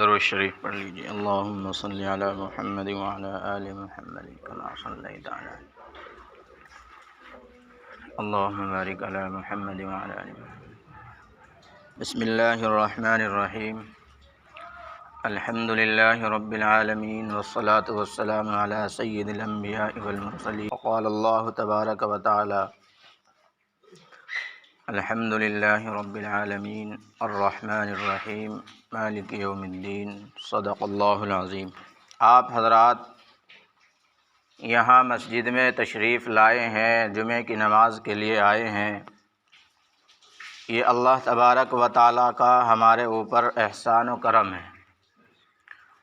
درود شریف پڑھ لیجیے۔ اللہم صلی علی محمد وعلی آل محمد کما صلیت علی اللہم بارک علی محمد وعلی آل محمد۔ بسم اللہ الرحمن الرحیم۔ الحمد للہ رب العالمین والصلاة والسلام علی سید الانبیاء والمرسلین۔ وقال اللہ تبارک و تعالی الحمد للہ رب العالمین الرحمن الرحیم مالک یوم الدین۔ صدق اللہ العظیم۔ آپ حضرات یہاں مسجد میں تشریف لائے ہیں، جمعہ کی نماز کے لیے آئے ہیں، یہ اللہ تبارک و تعالیٰ کا ہمارے اوپر احسان و کرم ہے،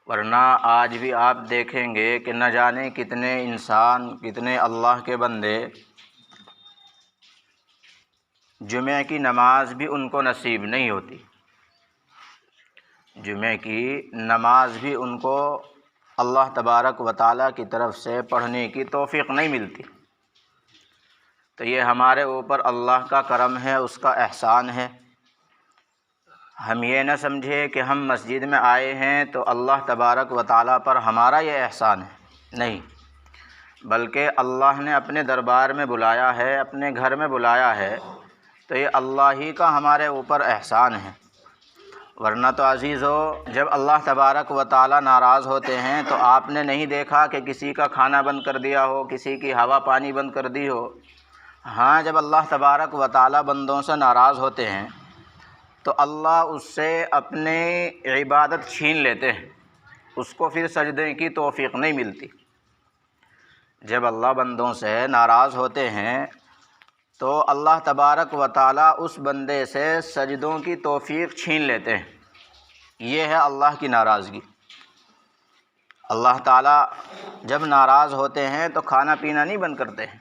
ورنہ آج بھی آپ دیکھیں گے کہ نہ جانے کتنے انسان، کتنے اللہ کے بندے جمعہ کی نماز بھی ان کو نصیب نہیں ہوتی، جمعہ کی نماز بھی ان کو اللہ تبارک و تعالیٰ کی طرف سے پڑھنے کی توفیق نہیں ملتی۔ تو یہ ہمارے اوپر اللہ کا کرم ہے، اس کا احسان ہے۔ ہم یہ نہ سمجھے کہ ہم مسجد میں آئے ہیں تو اللہ تبارک و تعالیٰ پر ہمارا یہ احسان ہے، نہیں، بلکہ اللہ نے اپنے دربار میں بلایا ہے، اپنے گھر میں بلایا ہے، تو یہ اللہ ہی کا ہمارے اوپر احسان ہے۔ ورنہ تو عزیزو، جب اللہ تبارک و تعالیٰ ناراض ہوتے ہیں تو آپ نے نہیں دیکھا کہ کسی کا کھانا بند کر دیا ہو، کسی کی ہوا پانی بند کر دی ہو۔ ہاں، جب اللہ تبارک و تعالیٰ بندوں سے ناراض ہوتے ہیں تو اللہ اس سے اپنی عبادت چھین لیتے ہیں، اس کو پھر سجدے کی توفیق نہیں ملتی۔ جب اللہ بندوں سے ناراض ہوتے ہیں تو اللہ تبارک و تعالیٰ اس بندے سے سجدوں کی توفیق چھین لیتے ہیں۔ یہ ہے اللہ کی ناراضگی۔ اللہ تعالیٰ جب ناراض ہوتے ہیں تو کھانا پینا نہیں بند کرتے ہیں،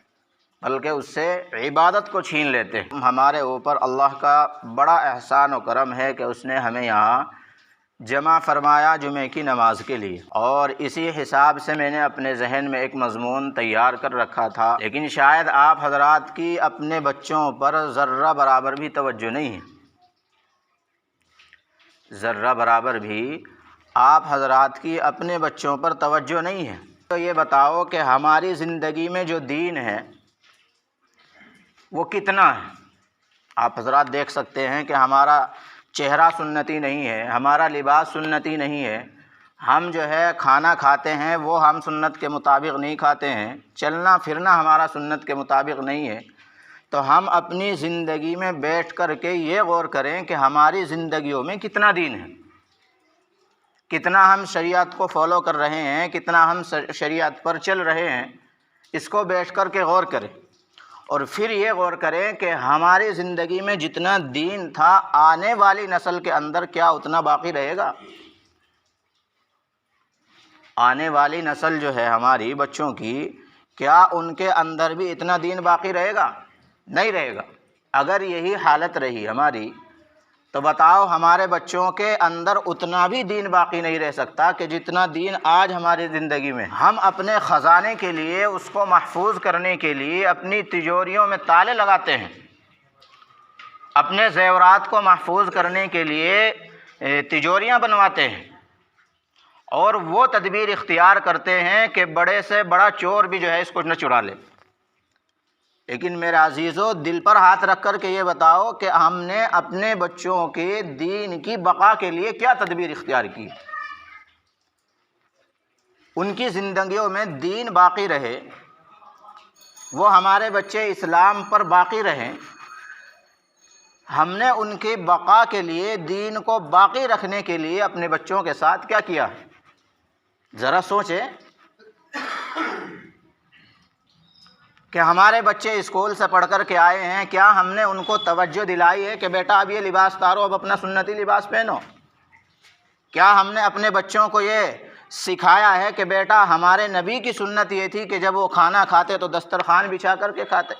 بلکہ اس سے عبادت کو چھین لیتے ہیں۔ ہمارے اوپر اللہ کا بڑا احسان و کرم ہے کہ اس نے ہمیں یہاں جمع فرمایا جمعہ کی نماز کے لیے، اور اسی حساب سے میں نے اپنے ذہن میں ایک مضمون تیار کر رکھا تھا، لیکن شاید آپ حضرات کی اپنے بچوں پر ذرہ برابر بھی توجہ نہیں ہے، ذرہ برابر بھی آپ حضرات کی اپنے بچوں پر توجہ نہیں ہے۔ تو یہ بتاؤ کہ ہماری زندگی میں جو دین ہے وہ کتنا ہے؟ آپ حضرات دیکھ سکتے ہیں کہ ہمارا چہرہ سنتی نہیں ہے، ہمارا لباس سنتی نہیں ہے، ہم جو ہے کھانا کھاتے ہیں وہ ہم سنت کے مطابق نہیں کھاتے ہیں، چلنا پھرنا ہمارا سنت کے مطابق نہیں ہے۔ تو ہم اپنی زندگی میں بیٹھ کر کے یہ غور کریں کہ ہماری زندگیوں میں کتنا دین ہے، کتنا ہم شریعت کو فالو کر رہے ہیں، کتنا ہم شریعت پر چل رہے ہیں، اس کو بیٹھ کر کے غور کریں، اور پھر یہ غور کریں کہ ہماری زندگی میں جتنا دین تھا آنے والی نسل کے اندر کیا اتنا باقی رہے گا؟ آنے والی نسل جو ہے ہماری بچوں کی، کیا ان کے اندر بھی اتنا دین باقی رہے گا؟ نہیں رہے گا۔ اگر یہی حالت رہی ہماری تو بتاؤ ہمارے بچوں کے اندر اتنا بھی دین باقی نہیں رہ سکتا کہ جتنا دین آج ہماری زندگی میں۔ ہم اپنے خزانے کے لیے، اس کو محفوظ کرنے کے لیے اپنی تجوریوں میں تالے لگاتے ہیں، اپنے زیورات کو محفوظ کرنے کے لیے تجوریاں بنواتے ہیں، اور وہ تدبیر اختیار کرتے ہیں کہ بڑے سے بڑا چور بھی جو ہے اس کو نہ چرا لے۔ لیکن میرے عزیزو، دل پر ہاتھ رکھ کر کے یہ بتاؤ کہ ہم نے اپنے بچوں کے دین کی بقا کے لیے کیا تدبیر اختیار کی؟ ان کی زندگیوں میں دین باقی رہے، وہ ہمارے بچے اسلام پر باقی رہیں، ہم نے ان کی بقا کے لیے، دین کو باقی رکھنے کے لیے اپنے بچوں کے ساتھ کیا کیا؟ ذرا سوچیں کہ ہمارے بچے اسکول سے پڑھ کر کے آئے ہیں، کیا ہم نے ان کو توجہ دلائی ہے کہ بیٹا اب یہ لباس اتارو، اب اپنا سنتی لباس پہنو؟ کیا ہم نے اپنے بچوں کو یہ سکھایا ہے کہ بیٹا ہمارے نبی کی سنت یہ تھی کہ جب وہ کھانا کھاتے تو دسترخوان بچھا کر کے کھاتے؟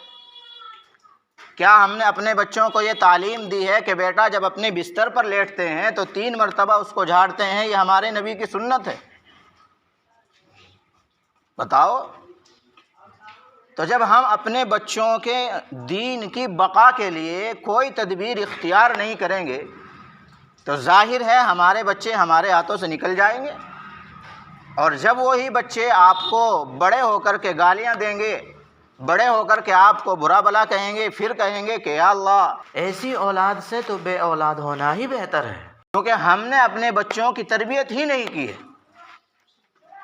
کیا ہم نے اپنے بچوں کو یہ تعلیم دی ہے کہ بیٹا جب اپنے بستر پر لیٹتے ہیں تو 3 مرتبہ اس کو جھاڑتے ہیں؟ یہ ہمارے نبی کی سنت ہے۔ بتاؤ، تو جب ہم اپنے بچوں کے دین کی بقا کے لیے کوئی تدبیر اختیار نہیں کریں گے تو ظاہر ہے ہمارے بچے ہمارے ہاتھوں سے نکل جائیں گے، اور جب وہی بچے آپ کو بڑے ہو کر کے گالیاں دیں گے، بڑے ہو کر کے آپ کو برا بلا کہیں گے، پھر کہیں گے کہ یا اللہ ایسی اولاد سے تو بے اولاد ہونا ہی بہتر ہے، کیونکہ ہم نے اپنے بچوں کی تربیت ہی نہیں کی ہے۔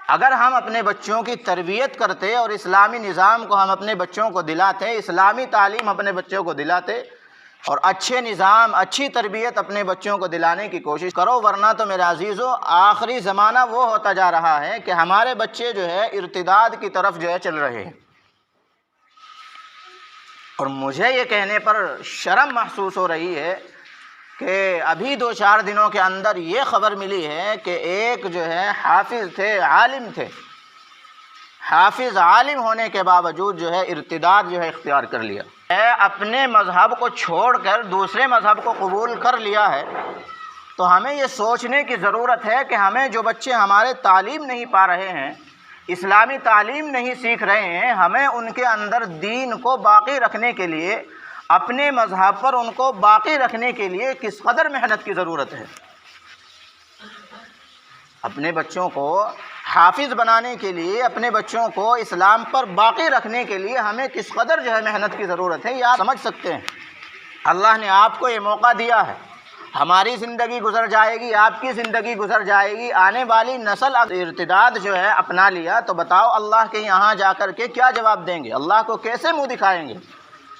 اگر ہم اپنے بچوں کی تربیت کرتے اور اسلامی نظام کو ہم اپنے بچوں کو دلاتے، اسلامی تعلیم اپنے بچوں کو دلاتے، اور اچھے نظام اچھی تربیت اپنے بچوں کو دلانے کی کوشش کرو، ورنہ تو میرے عزیزو آخری زمانہ وہ ہوتا جا رہا ہے کہ ہمارے بچے جو ہے ارتداد کی طرف جو ہے چل رہے ہیں۔ اور مجھے یہ کہنے پر شرم محسوس ہو رہی ہے کہ ابھی 2-4 دنوں کے اندر یہ خبر ملی ہے کہ ایک جو ہے حافظ تھے، عالم تھے، حافظ عالم ہونے کے باوجود جو ہے ارتداد جو ہے اختیار کر لیا ہے، اپنے مذہب کو چھوڑ کر دوسرے مذہب کو قبول کر لیا ہے۔ تو ہمیں یہ سوچنے کی ضرورت ہے کہ ہمیں جو بچے ہمارے تعلیم نہیں پا رہے ہیں، اسلامی تعلیم نہیں سیکھ رہے ہیں، ہمیں ان کے اندر دین کو باقی رکھنے کے لیے، اپنے مذہب پر ان کو باقی رکھنے کے لیے کس قدر محنت کی ضرورت ہے۔ اپنے بچوں کو حافظ بنانے کے لیے، اپنے بچوں کو اسلام پر باقی رکھنے کے لیے ہمیں کس قدر جو ہے محنت کی ضرورت ہے، یہ آپ سمجھ سکتے ہیں۔ اللہ نے آپ کو یہ موقع دیا ہے، ہماری زندگی گزر جائے گی، آپ کی زندگی گزر جائے گی، آنے والی نسل ارتداد جو ہے اپنا لیا، تو بتاؤ اللہ کے یہاں جا کر کے کیا جواب دیں گے؟ اللہ کو کیسے منہ دکھائیں گے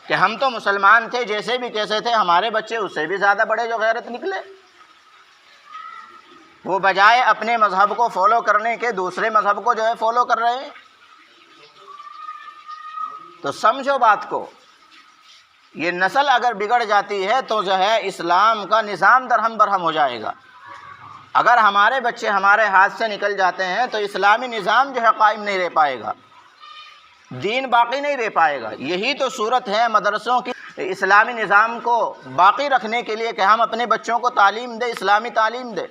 کہ ہم تو مسلمان تھے، جیسے بھی کیسے تھے، ہمارے بچے اس سے بھی زیادہ بڑے جو غیرت نکلے؟ وہ بجائے اپنے مذہب کو فالو کرنے کے دوسرے مذہب کو جو ہے فالو کر رہے ہیں۔ تو سمجھو بات کو، یہ نسل اگر بگڑ جاتی ہے تو جو ہے اسلام کا نظام درہم برہم ہو جائے گا۔ اگر ہمارے بچے ہمارے ہاتھ سے نکل جاتے ہیں تو اسلامی نظام جو ہے قائم نہیں رہ پائے گا، دین باقی نہیں رہ پائے گا۔ یہی تو صورت ہے مدرسوں کی، اسلامی نظام کو باقی رکھنے کے لیے کہ ہم اپنے بچوں کو تعلیم دیں، اسلامی تعلیم دیں۔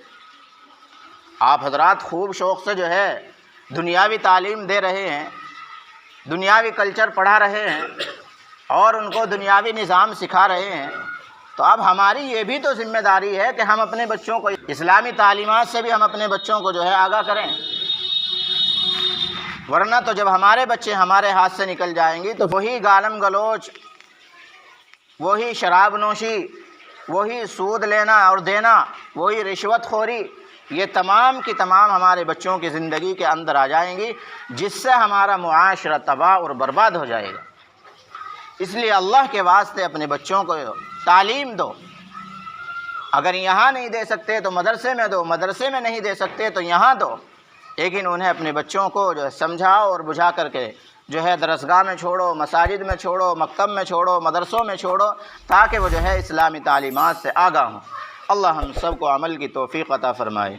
آپ حضرات خوب شوق سے جو ہے دنیاوی تعلیم دے رہے ہیں، دنیاوی کلچر پڑھا رہے ہیں، اور ان کو دنیاوی نظام سکھا رہے ہیں، تو اب ہماری یہ بھی تو ذمہ داری ہے کہ ہم اپنے بچوں کو اسلامی تعلیمات سے بھی ہم اپنے بچوں کو جو ہے آگاہ کریں، ورنہ تو جب ہمارے بچے ہمارے ہاتھ سے نکل جائیں گے تو وہی گالم گلوچ، وہی شراب نوشی، وہی سود لینا اور دینا، وہی رشوت خوری، یہ تمام کی تمام ہمارے بچوں کی زندگی کے اندر آ جائیں گی، جس سے ہمارا معاشرہ تباہ اور برباد ہو جائے گا۔ اس لیے اللہ کے واسطے اپنے بچوں کو تعلیم دو، اگر یہاں نہیں دے سکتے تو مدرسے میں دو، مدرسے میں نہیں دے سکتے تو یہاں دو، لیکن انہیں اپنے بچوں کو جو ہے سمجھاؤ اور بجھا کر کے جو ہے درسگاہ میں چھوڑو، مساجد میں چھوڑو، مکتب میں چھوڑو، مدرسوں میں چھوڑو، تاکہ وہ جو ہے اسلامی تعلیمات سے آگاہ ہوں۔ اللہ ہم سب کو عمل کی توفیق عطا فرمائے۔